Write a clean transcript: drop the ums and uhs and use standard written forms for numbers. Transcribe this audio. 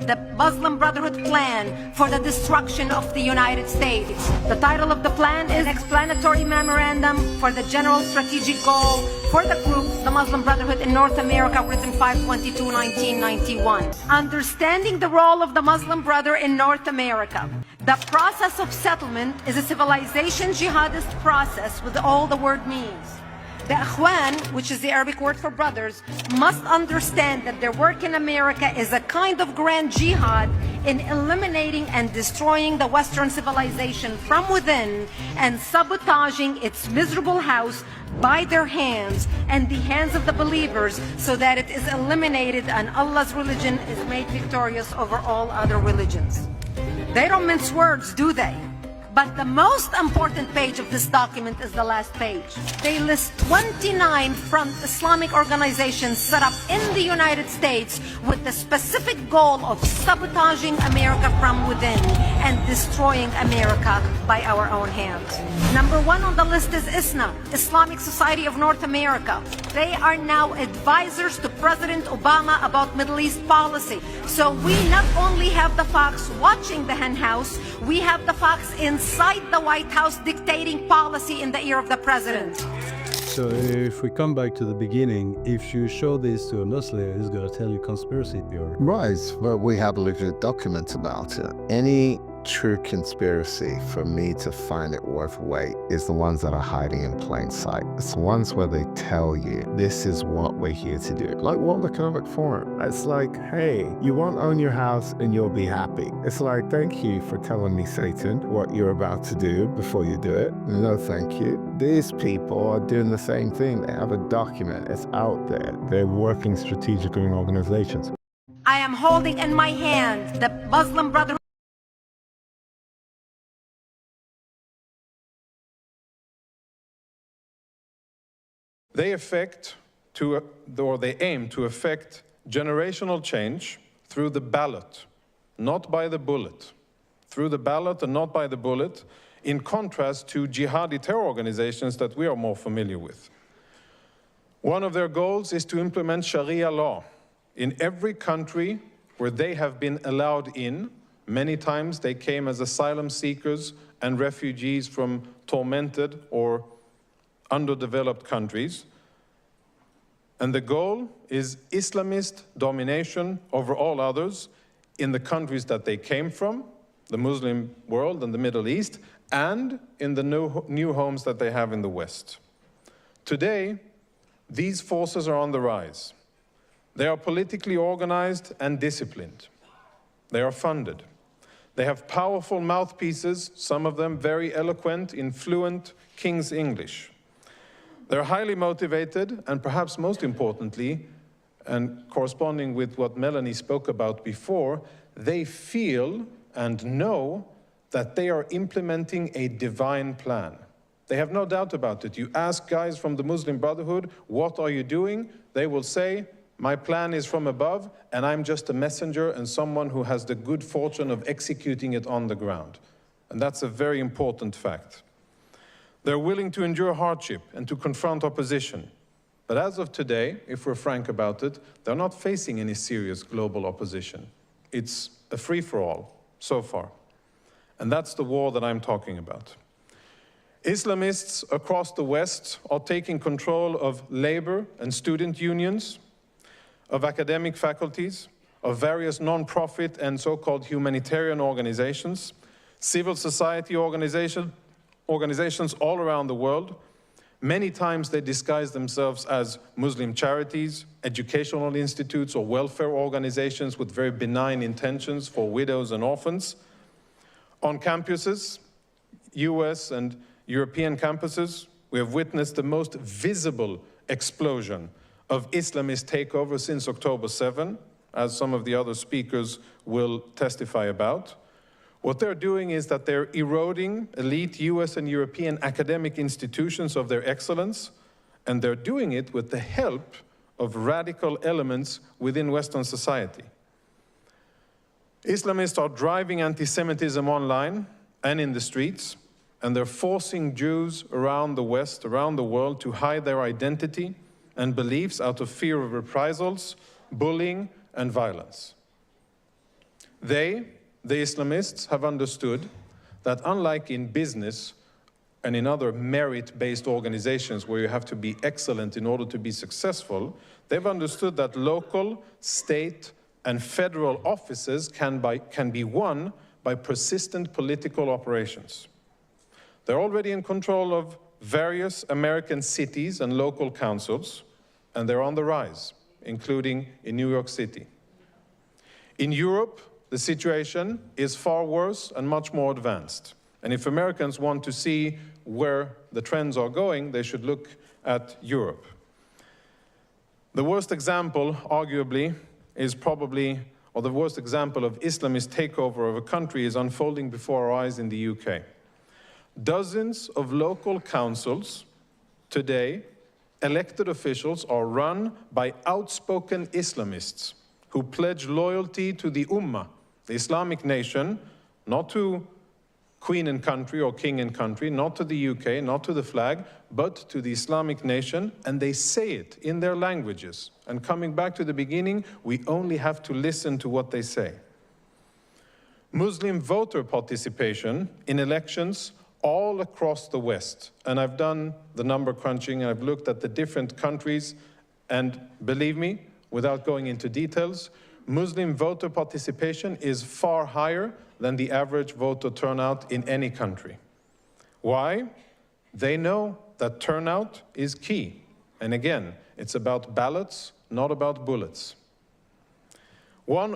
The Muslim Brotherhood Plan for the Destruction of the United States. The title of the plan is Explanatory Memorandum for the General Strategic Goal for the Group, the Muslim Brotherhood in North America, written 5/22/1991. Understanding the role of the Muslim Brother in North America. The process of settlement is a civilization jihadist process with all the word means. The Ikhwan, which is the Arabic word for brothers, must understand that their work in America is a kind of grand jihad in eliminating and destroying the Western civilization from within and sabotaging its miserable house by their hands and the hands of the believers so that it is eliminated and Allah's religion is made victorious over all other religions. They don't mince words, do they? But the most important page of this document is the last page. They list 29 front Islamic organizations set up in the United States with the specific goal of sabotaging America from within and destroying America by our own hands. Number one on the list is ISNA, Islamic Society of North America. They are now advisors to President Obama about Middle East policy. So we not only have the fox watching the hen house, we have the fox inside the White House dictating policy in the ear of the president. So if we come back to the beginning, if you show this to a Muslim, he's going to tell you conspiracy theory. Right, but we have legit documents about it. Any true conspiracy, for me to find it worth weight, is the ones that are hiding in plain sight. It's the ones where they tell you, this is what we're here to do. Like World Economic Forum. It's like, hey, you won't own your house and you'll be happy. It's like, thank you for telling me, Satan, what you're about to do before you do it. No, thank you. These people are doing the same thing. They have a document. It's out there. They're working strategically in organizations. I am holding in my hand the Muslim Brotherhood. They aim to affect generational change through the ballot, not by the bullet. Through the ballot and not by the bullet, in contrast to jihadi terror organizations that we are more familiar with. One of their goals is to implement Sharia law in every country where they have been allowed in. Many times they came as asylum seekers and refugees from tormented or underdeveloped countries. And the goal is Islamist domination over all others in the countries that they came from, the Muslim world and the Middle East, and in the new homes that they have in the West. Today, these forces are on the rise. They are politically organized and disciplined. They are funded. They have powerful mouthpieces, some of them very eloquent in fluent King's English. They're highly motivated, and perhaps most importantly, and corresponding with what Melanie spoke about before, they feel and know that they are implementing a divine plan. They have no doubt about it. You ask guys from the Muslim Brotherhood, what are you doing? They will say, my plan is from above, and I'm just a messenger and someone who has the good fortune of executing it on the ground. And that's a very important fact. They're willing to endure hardship and to confront opposition. But as of today, if we're frank about it, they're not facing any serious global opposition. It's a free-for-all, so far. And that's the war that I'm talking about. Islamists across the West are taking control of labor and student unions, of academic faculties, of various non-profit and so-called humanitarian organizations, civil society organizations all around the world. Many times they disguise themselves as Muslim charities, educational institutes, or welfare organizations with very benign intentions for widows and orphans. On campuses, US and European campuses, we have witnessed the most visible explosion of Islamist takeover since October 7, as some of the other speakers will testify about. What they're doing is that they're eroding elite US and European academic institutions of their excellence, and they're doing it with the help of radical elements within Western society. Islamists are driving anti-Semitism online and in the streets, and they're forcing Jews around the West, around the world, to hide their identity and beliefs out of fear of reprisals, bullying, and violence. They, the Islamists, have understood that unlike in business and in other merit-based organizations where you have to be excellent in order to be successful, they've understood that local, state, and federal offices can be won by persistent political operations. They're already in control of various American cities and local councils, and they're on the rise, including in New York City. In Europe, the situation is far worse and much more advanced. And if Americans want to see where the trends are going, they should look at Europe. The worst example, arguably, is probably, or the worst example of Islamist takeover of a country is unfolding before our eyes in the UK. Dozens of local councils today, elected officials, are run by outspoken Islamists who pledge loyalty to the Ummah, the Islamic nation, not to Queen and country or King and country, not to the UK, not to the flag, but to the Islamic nation, and they say it in their languages. And coming back to the beginning, we only have to listen to what they say. Muslim voter participation in elections all across the West, and I've done the number crunching, and I've looked at the different countries, and believe me, without going into details, Muslim voter participation is far higher than the average voter turnout in any country. Why? They know that turnout is key. And again, it's about ballots, not about bullets. One